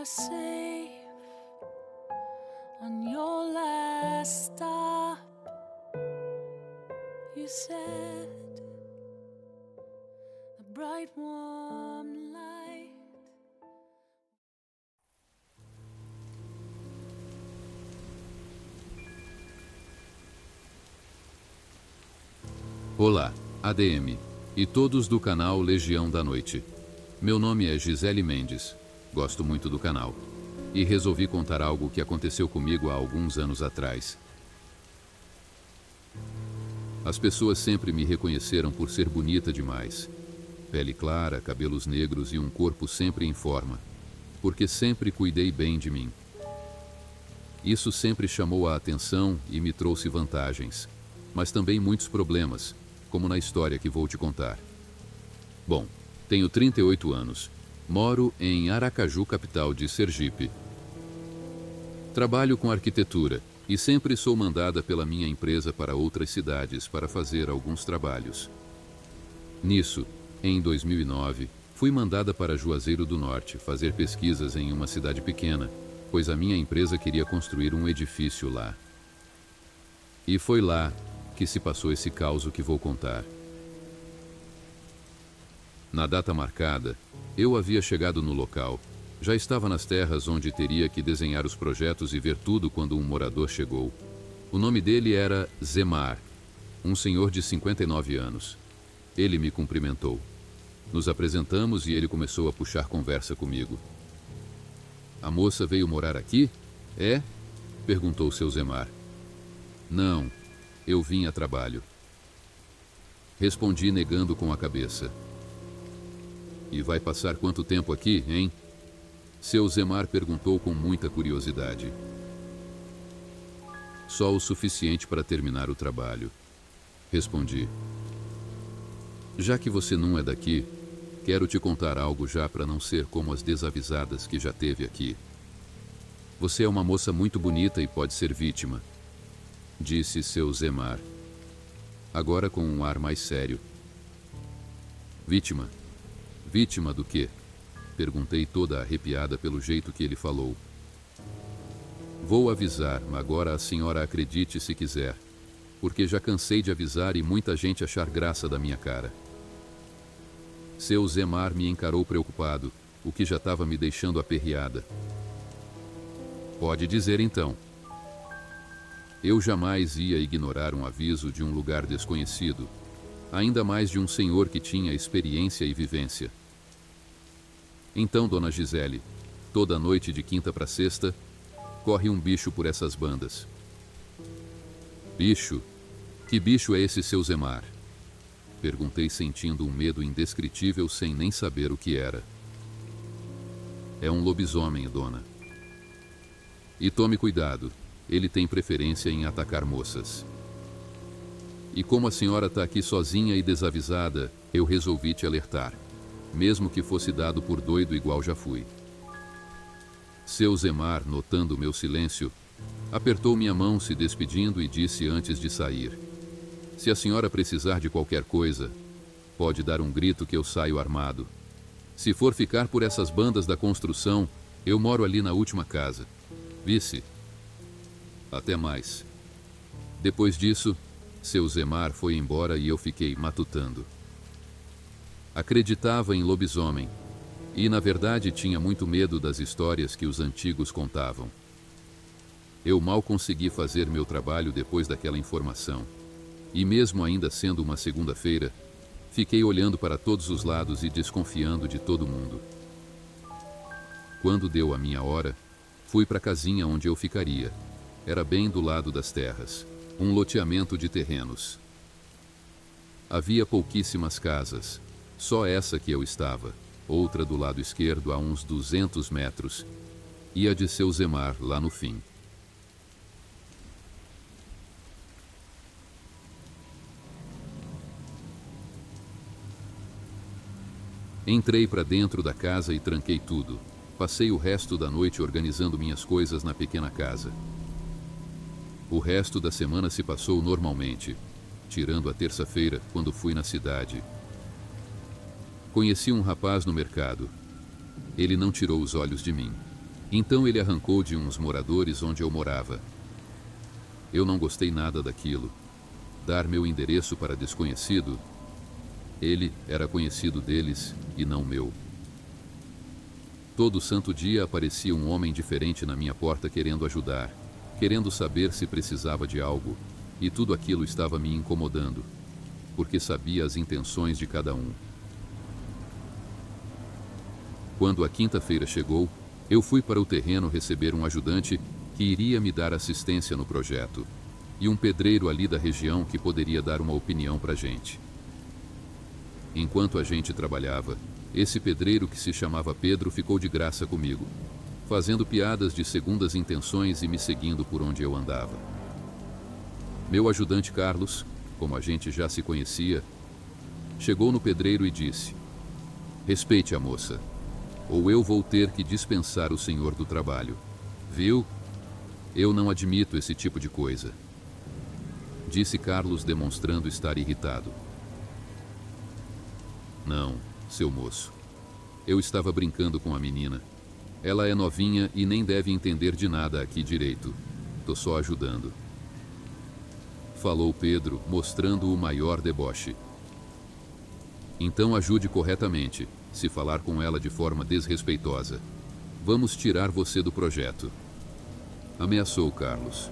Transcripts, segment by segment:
safe on your last stop. You said a bright warm light. Olá, ADM e todos do canal Legião da Noite. Meu nome é Gisele Mendes, gosto muito do canal e resolvi contar algo que aconteceu comigo há alguns anos atrás. As pessoas sempre me reconheceram por ser bonita demais. Pele clara, cabelos negros e um corpo sempre em forma, porque sempre cuidei bem de mim. Isso sempre chamou a atenção e me trouxe vantagens, mas também muitos problemas, como na história que vou te contar. Bom, tenho 38 anos, moro em Aracaju, capital de Sergipe. Trabalho com arquitetura e sempre sou mandada pela minha empresa para outras cidades para fazer alguns trabalhos. Nisso, em 2009, fui mandada para Juazeiro do Norte fazer pesquisas em uma cidade pequena, pois a minha empresa queria construir um edifício lá. E foi lá que se passou esse caos que vou contar. Na data marcada, eu havia chegado no local. Já estava nas terras onde teria que desenhar os projetos e ver tudo quando um morador chegou. O nome dele era Zemar, um senhor de 59 anos. Ele me cumprimentou. Nos apresentamos e ele começou a puxar conversa comigo. "A moça veio morar aqui? É?" perguntou seu Zemar. "Não, eu vim a trabalho." Respondi negando com a cabeça. "E vai passar quanto tempo aqui, hein?" Seu Zemar perguntou com muita curiosidade. "Só o suficiente para terminar o trabalho." Respondi. "Já que você não é daqui, quero te contar algo já para não ser como as desavisadas que já teve aqui. Você é uma moça muito bonita e pode ser vítima," disse seu Zemar, agora com um ar mais sério. "Vítima? Vítima do quê?" Perguntei toda arrepiada pelo jeito que ele falou. "Vou avisar, mas agora a senhora acredite se quiser, porque já cansei de avisar e muita gente achar graça da minha cara." Seu Zemar me encarou preocupado, o que já estava me deixando aperreada. "Pode dizer então." Eu jamais ia ignorar um aviso de um lugar desconhecido, ainda mais de um senhor que tinha experiência e vivência. "Então, dona Gisele, toda noite de quinta para sexta, corre um bicho por essas bandas." "Bicho? Que bicho é esse seu Zemar?" Perguntei sentindo um medo indescritível sem nem saber o que era. "É um lobisomem, dona. E tome cuidado, ele tem preferência em atacar moças. E como a senhora está aqui sozinha e desavisada, eu resolvi te alertar, mesmo que fosse dado por doido igual já fui." Seu Zemar, notando meu silêncio, apertou minha mão se despedindo e disse antes de sair: "Se a senhora precisar de qualquer coisa, pode dar um grito que eu saio armado. Se for ficar por essas bandas da construção, eu moro ali na última casa. Vice? Até mais." Depois disso, seu Zemar foi embora e eu fiquei matutando. Acreditava em lobisomem e, na verdade, tinha muito medo das histórias que os antigos contavam. Eu mal consegui fazer meu trabalho depois daquela informação. E mesmo ainda sendo uma segunda-feira, fiquei olhando para todos os lados e desconfiando de todo mundo. Quando deu a minha hora, fui para a casinha onde eu ficaria. Era bem do lado das terras, um loteamento de terrenos. Havia pouquíssimas casas, só essa que eu estava, outra do lado esquerdo a uns 200 metros, e a de seu Zemar lá no fim. Entrei para dentro da casa e tranquei tudo. Passei o resto da noite organizando minhas coisas na pequena casa. O resto da semana se passou normalmente, tirando a terça-feira, quando fui na cidade. Conheci um rapaz no mercado. Ele não tirou os olhos de mim. Então ele arrancou de uns moradores onde eu morava. Eu não gostei nada daquilo. Dar meu endereço para desconhecido? Ele era conhecido deles e não meu. Todo santo dia aparecia um homem diferente na minha porta querendo ajudar, querendo saber se precisava de algo, e tudo aquilo estava me incomodando, porque sabia as intenções de cada um. Quando a quinta-feira chegou, eu fui para o terreno receber um ajudante que iria me dar assistência no projeto, e um pedreiro ali da região que poderia dar uma opinião para a gente. Enquanto a gente trabalhava, esse pedreiro que se chamava Pedro ficou de graça comigo, fazendo piadas de segundas intenções e me seguindo por onde eu andava. Meu ajudante Carlos, como a gente já se conhecia, chegou no pedreiro e disse: "Respeite a moça, ou eu vou ter que dispensar o senhor do trabalho. Viu? Eu não admito esse tipo de coisa", disse Carlos, demonstrando estar irritado. "Não, seu moço. Eu estava brincando com a menina. Ela é novinha e nem deve entender de nada aqui direito. Tô só ajudando", falou Pedro, mostrando o maior deboche. "Então ajude corretamente, se falar com ela de forma desrespeitosa. Vamos tirar você do projeto", ameaçou Carlos.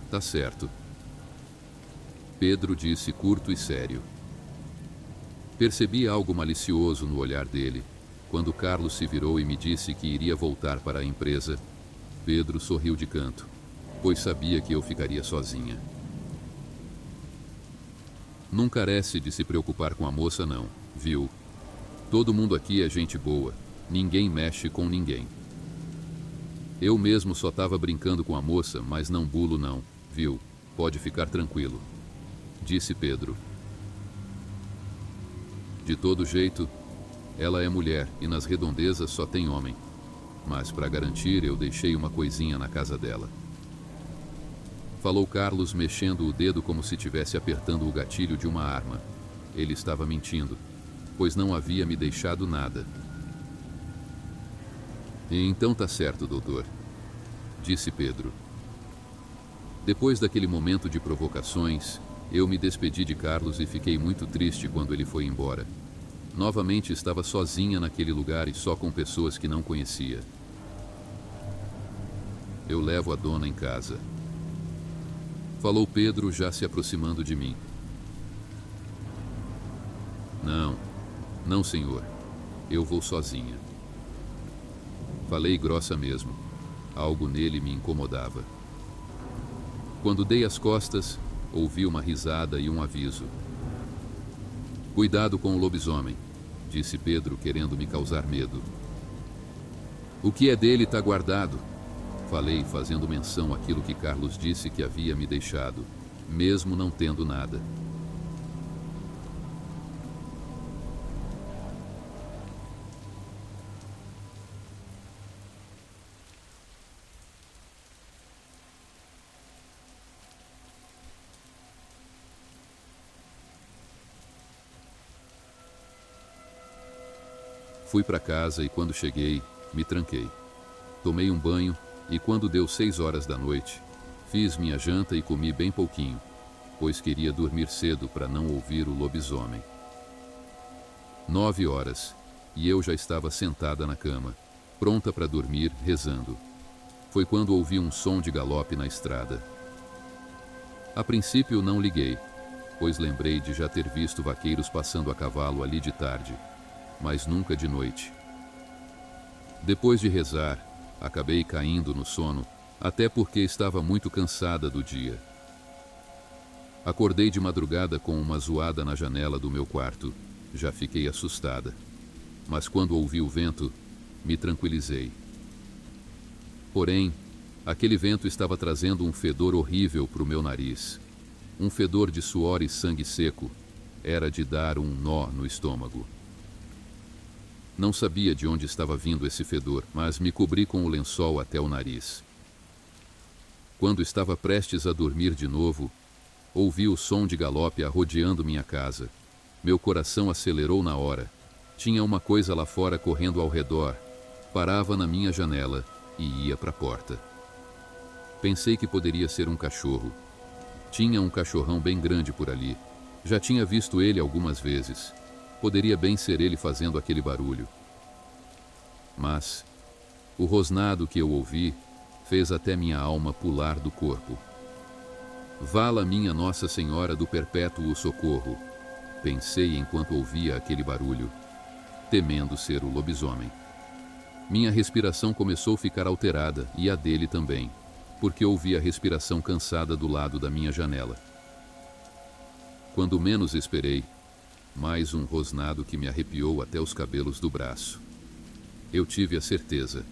"Tá certo", Pedro disse curto e sério. Percebi algo malicioso no olhar dele. Quando Carlos se virou e me disse que iria voltar para a empresa, Pedro sorriu de canto, pois sabia que eu ficaria sozinha. "Não carece de se preocupar com a moça não, viu? Todo mundo aqui é gente boa, ninguém mexe com ninguém. Eu mesmo só estava brincando com a moça, mas não bulo não, viu? Pode ficar tranquilo", disse Pedro. "De todo jeito, ela é mulher e nas redondezas só tem homem. Mas para garantir, eu deixei uma coisinha na casa dela", falou Carlos, mexendo o dedo como se estivesse apertando o gatilho de uma arma. Ele estava mentindo, pois não havia me deixado nada. "Então tá certo, doutor", disse Pedro. Depois daquele momento de provocações, eu me despedi de Carlos e fiquei muito triste quando ele foi embora. Novamente estava sozinha naquele lugar e só com pessoas que não conhecia. "Eu levo a dona em casa", falou Pedro, já se aproximando de mim. Não, senhor. Eu vou sozinha", falei grossa mesmo. Algo nele me incomodava. Quando dei as costas, ouvi uma risada e um aviso. "Cuidado com o lobisomem", disse Pedro, querendo me causar medo. "O que é dele está guardado", falei, fazendo menção àquilo que Carlos disse que havia me deixado, mesmo não tendo nada. Fui para casa e quando cheguei, me tranquei. Tomei um banho e quando deu 6 horas da noite, fiz minha janta e comi bem pouquinho, pois queria dormir cedo para não ouvir o lobisomem. 9 horas, e eu já estava sentada na cama, pronta para dormir, rezando. Foi quando ouvi um som de galope na estrada. A princípio não liguei, pois lembrei de já ter visto vaqueiros passando a cavalo ali de tarde, mas nunca de noite. Depois de rezar, acabei caindo no sono, até porque estava muito cansada do dia. Acordei de madrugada com uma zoada na janela do meu quarto. Já fiquei assustada, mas quando ouvi o vento, me tranquilizei. Porém, aquele vento estava trazendo um fedor horrível para o meu nariz. Um fedor de suor e sangue seco. Era de dar um nó no estômago. Não sabia de onde estava vindo esse fedor, mas me cobri com o lençol até o nariz. Quando estava prestes a dormir de novo, ouvi o som de galope arrodeando minha casa. Meu coração acelerou na hora. Tinha uma coisa lá fora correndo ao redor, Parava na minha janela e ia para a porta. Pensei que poderia ser um cachorro. Tinha um cachorrão bem grande por ali. Já tinha visto ele algumas vezes. Poderia bem ser ele fazendo aquele barulho. Mas o rosnado que eu ouvi fez até minha alma pular do corpo. Vala minha Nossa Senhora do Perpétuo Socorro, pensei enquanto ouvia aquele barulho, temendo ser o lobisomem. Minha respiração começou a ficar alterada, e a dele também, porque ouvi a respiração cansada do lado da minha janela. Quando menos esperei, mais um rosnado que me arrepiou até os cabelos do braço. Eu tive a certeza.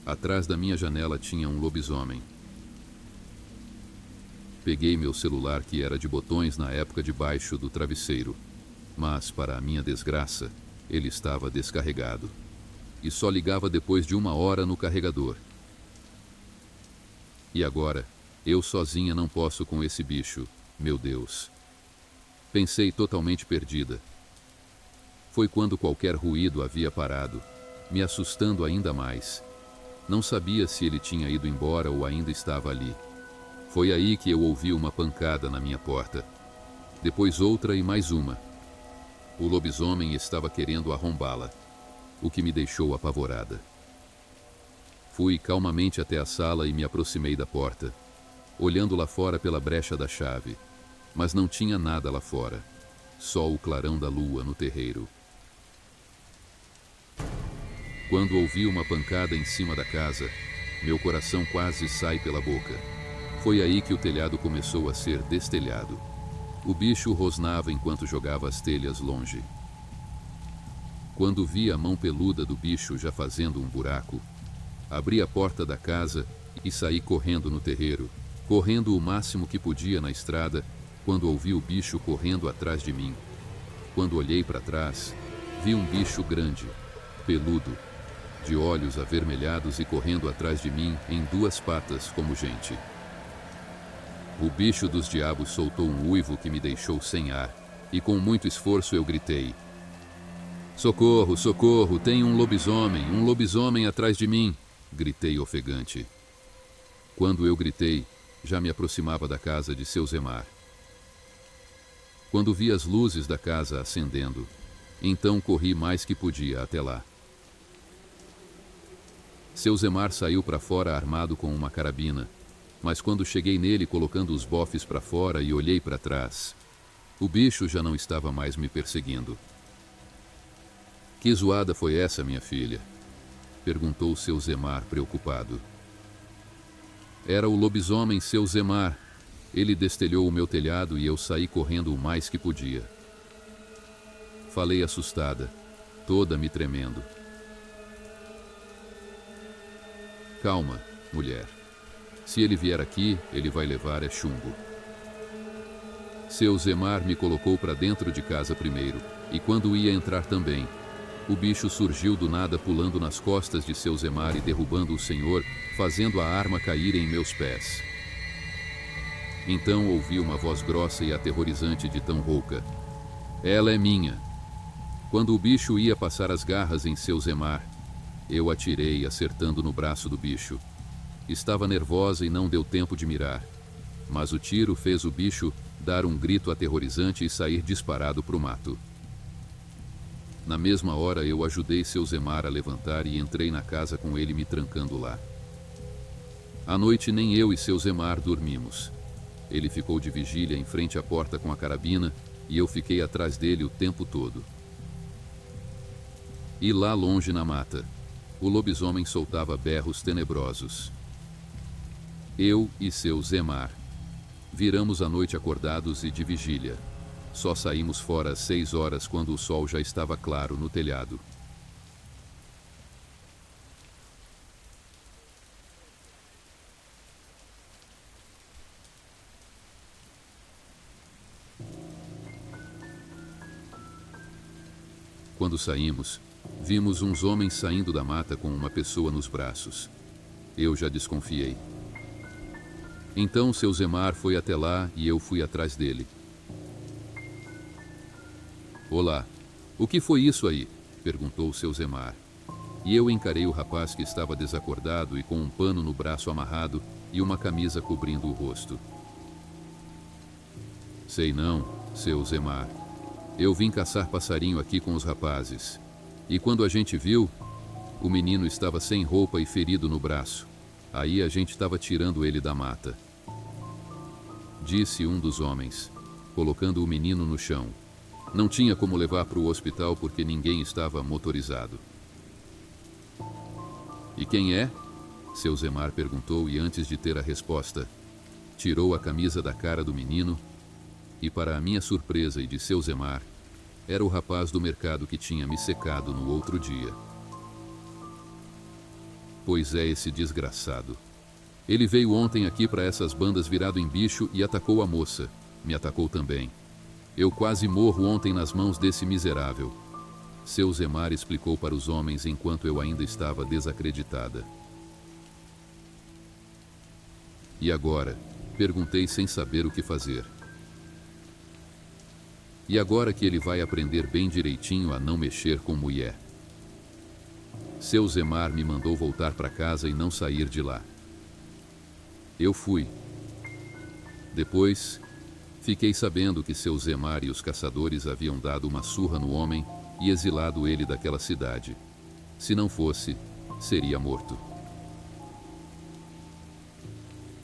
Atrás da minha janela tinha um lobisomem. Peguei meu celular, que era de botões na época, debaixo do travesseiro, mas, para a minha desgraça, ele estava descarregado e só ligava depois de 1 hora no carregador. E agora, eu sozinha não posso com esse bicho, meu Deus. Pensei totalmente perdida. Foi quando qualquer ruído havia parado, me assustando ainda mais. Não sabia se ele tinha ido embora ou ainda estava ali. Foi aí que eu ouvi uma pancada na minha porta. Depois outra e mais uma. O lobisomem estava querendo arrombá-la, o que me deixou apavorada. Fui calmamente até a sala e me aproximei da porta, olhando lá fora pela brecha da chave, mas não tinha nada lá fora, só o clarão da lua no terreiro. Quando ouvi uma pancada em cima da casa, meu coração quase sai pela boca. Foi aí que o telhado começou a ser destelhado. O bicho rosnava enquanto jogava as telhas longe. Quando vi a mão peluda do bicho já fazendo um buraco, abri a porta da casa e saí correndo no terreiro, correndo o máximo que podia na estrada, quando ouvi o bicho correndo atrás de mim. Quando olhei para trás, vi um bicho grande, peludo, de olhos avermelhados e correndo atrás de mim em 2 patas como gente. O bicho dos diabos soltou um uivo que me deixou sem ar, e com muito esforço eu gritei: "Socorro, socorro, tem um lobisomem atrás de mim!" Gritei ofegante. Quando eu gritei, já me aproximava da casa de seu Zemar. Quando vi as luzes da casa acendendo, então corri mais que podia até lá. Seu Zemar saiu para fora armado com uma carabina, mas quando cheguei nele colocando os bofes para fora e olhei para trás, o bicho já não estava mais me perseguindo. "Que zoada foi essa, minha filha?" perguntou seu Zemar preocupado. Era o lobisomem seu Zemar. Ele destelhou o meu telhado e eu saí correndo o mais que podia. Falei assustada, toda me tremendo. "Calma, mulher. Se ele vier aqui, ele vai levar chumbo." Seu Zemar me colocou para dentro de casa primeiro, e quando ia entrar também, o bicho surgiu do nada pulando nas costas de seu Zemar e derrubando o senhor, fazendo a arma cair em meus pés. Então ouvi uma voz grossa e aterrorizante de tão rouca: "Ela é minha." Quando o bicho ia passar as garras em seu Zemar, eu atirei, acertando no braço do bicho. Estava nervosa e não deu tempo de mirar, mas o tiro fez o bicho dar um grito aterrorizante e sair disparado para o mato. Na mesma hora eu ajudei seu Zemar a levantar e entrei na casa com ele me trancando lá. À noite nem eu e seu Zemar dormimos. Ele ficou de vigília em frente à porta com a carabina e eu fiquei atrás dele o tempo todo. E lá longe na mata, o lobisomem soltava berros tenebrosos. Eu e seu Zemar viramos a noite acordados e de vigília. Só saímos fora às 6 horas quando o sol já estava claro no telhado. Quando saímos, vimos uns homens saindo da mata com uma pessoa nos braços. Eu já desconfiei. Então seu Zemar foi até lá e eu fui atrás dele. "Olá, o que foi isso aí?" perguntou seu Zemar. e eu encarei o rapaz que estava desacordado e com um pano no braço amarrado e uma camisa cobrindo o rosto. Sei não, seu Zemar. Eu vim caçar passarinho aqui com os rapazes. E quando a gente viu, o menino estava sem roupa e ferido no braço. Aí a gente estava tirando ele da mata. Disse um dos homens, colocando o menino no chão. Não tinha como levar para o hospital porque ninguém estava motorizado. E quem é? Seu Zemar perguntou e antes de ter a resposta, tirou a camisa da cara do menino e, para a minha surpresa e de seu Zemar, era o rapaz do mercado que tinha me secado no outro dia. Pois é esse desgraçado. Ele veio ontem aqui para essas bandas virado em bicho e atacou a moça. Me atacou também. Eu quase morro ontem nas mãos desse miserável. Seu Zemar explicou para os homens enquanto eu ainda estava desacreditada. E agora? Perguntei sem saber o que fazer. E agora que ele vai aprender bem direitinho a não mexer com mulher. Seu Zemar me mandou voltar para casa e não sair de lá. Eu fui. Depois, fiquei sabendo que seu Zemar e os caçadores haviam dado uma surra no homem e exilado ele daquela cidade. Se não fosse, seria morto.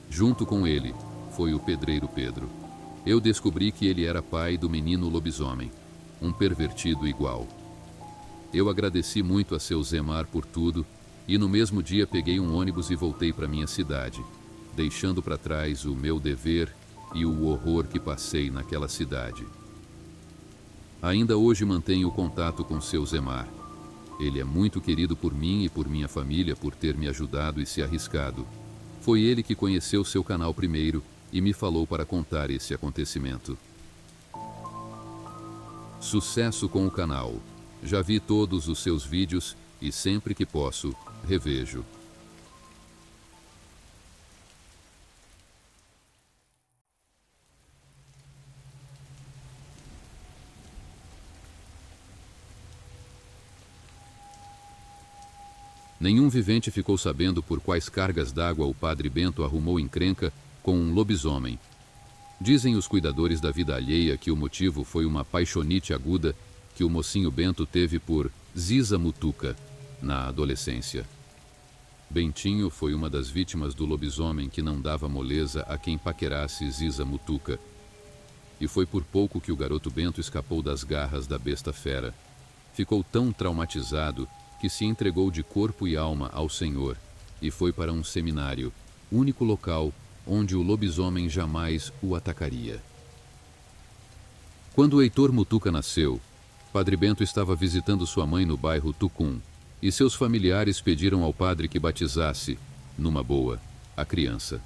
Junto com ele, foi o pedreiro Pedro. Eu descobri que ele era pai do menino lobisomem, um pervertido igual. Eu agradeci muito a seu Zemar por tudo e no mesmo dia peguei um ônibus e voltei para minha cidade, deixando para trás o meu dever e o horror que passei naquela cidade. Ainda hoje mantenho contato com seu Zemar. Ele é muito querido por mim e por minha família por ter me ajudado e se arriscado. Foi ele que conheceu seu canal primeiro e me falou para contar esse acontecimento. Sucesso com o canal. Já vi todos os seus vídeos e sempre que posso, revejo. Nenhum vivente ficou sabendo por quais cargas d'água o padre Bento arrumou encrenca com um lobisomem. Dizem os cuidadores da vida alheia que o motivo foi uma paixonite aguda que o mocinho Bento teve por Ziza Mutuca na adolescência. Bentinho foi uma das vítimas do lobisomem que não dava moleza a quem paquerasse Ziza Mutuca. E foi por pouco que o garoto Bento escapou das garras da besta fera. Ficou tão traumatizado que se entregou de corpo e alma ao Senhor e foi para um seminário, único local onde o lobisomem jamais o atacaria. Quando Heitor Mutuca nasceu, Padre Bento estava visitando sua mãe no bairro Tucum e seus familiares pediram ao padre que batizasse, numa boa, a criança.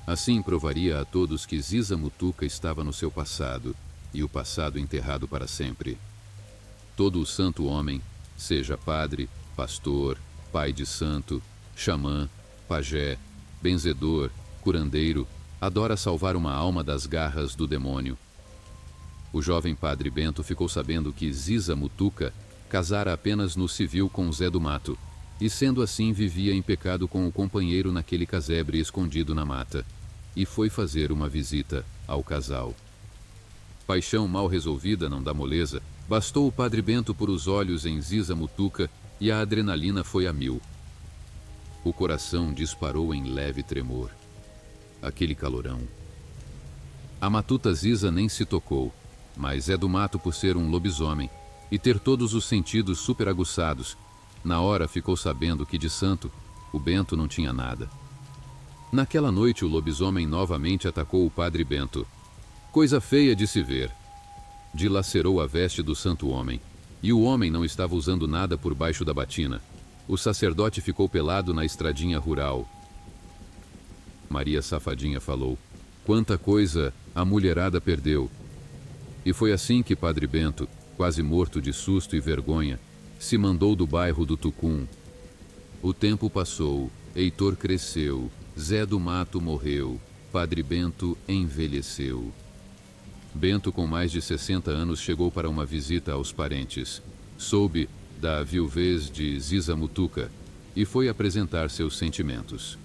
Assim provaria a todos que Ziza Mutuca estava no seu passado e o passado enterrado para sempre. Todo o santo homem, seja padre, pastor, pai de santo, xamã, pajé, benzedor, curandeiro, adora salvar uma alma das garras do demônio. O jovem padre Bento ficou sabendo que Ziza Mutuca casara apenas no civil com Zé do Mato, e sendo assim vivia em pecado com o companheiro naquele casebre escondido na mata, e foi fazer uma visita ao casal. Paixão mal resolvida não dá moleza, bastou o padre Bento pôr os olhos em Ziza Mutuca e a adrenalina foi a mil. O coração disparou em leve tremor. Aquele calorão. A matuta Ziza nem se tocou, mas é do mato por ser um lobisomem e ter todos os sentidos superaguçados. Na hora ficou sabendo que de santo, o Bento não tinha nada. Naquela noite o lobisomem novamente atacou o padre Bento. Coisa feia de se ver. Dilacerou a veste do santo homem, e o homem não estava usando nada por baixo da batina. O sacerdote ficou pelado na estradinha rural. Maria Safadinha falou, quanta coisa a mulherada perdeu. E foi assim que Padre Bento, quase morto de susto e vergonha, se mandou do bairro do Tucum. O tempo passou, Heitor cresceu, Zé do Mato morreu, Padre Bento envelheceu. Bento, com mais de 60 anos, chegou para uma visita aos parentes. Soube da viuvez de Ziza Mutuca, e foi apresentar seus sentimentos.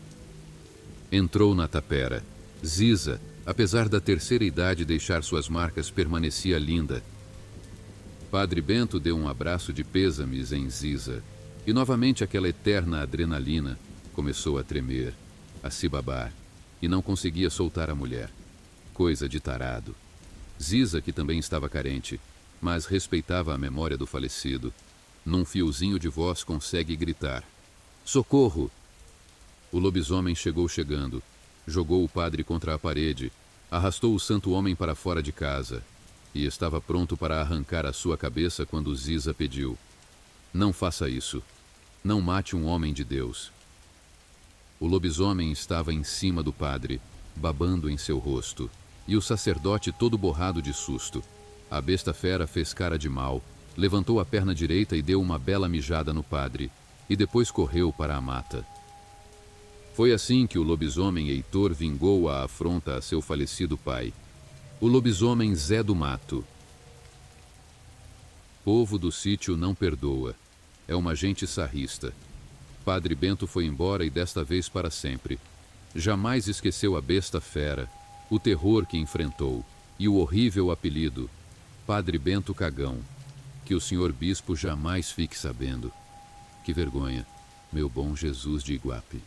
Entrou na tapera. Ziza, apesar da terceira idade deixar suas marcas, permanecia linda. Padre Bento deu um abraço de pêsames em Ziza, e novamente aquela eterna adrenalina começou a tremer, a se babar, e não conseguia soltar a mulher. Coisa de tarado. Ziza, que também estava carente, mas respeitava a memória do falecido, num fiozinho de voz consegue gritar: "Socorro!" O lobisomem chegou chegando, jogou o padre contra a parede, arrastou o santo homem para fora de casa, e estava pronto para arrancar a sua cabeça quando Ziza pediu: "Não faça isso. Não mate um homem de Deus." O lobisomem estava em cima do padre, babando em seu rosto, e o sacerdote todo borrado de susto. A besta fera fez cara de mal, levantou a perna direita e deu uma bela mijada no padre, e depois correu para a mata. Foi assim que o lobisomem Heitor vingou a afronta a seu falecido pai, o lobisomem Zé do Mato. Povo do sítio não perdoa. É uma gente sarrista. Padre Bento foi embora e desta vez para sempre. Jamais esqueceu a besta fera, o terror que enfrentou e o horrível apelido, Padre Bento Cagão. Que o senhor bispo jamais fique sabendo. Que vergonha, meu bom Jesus de Iguape.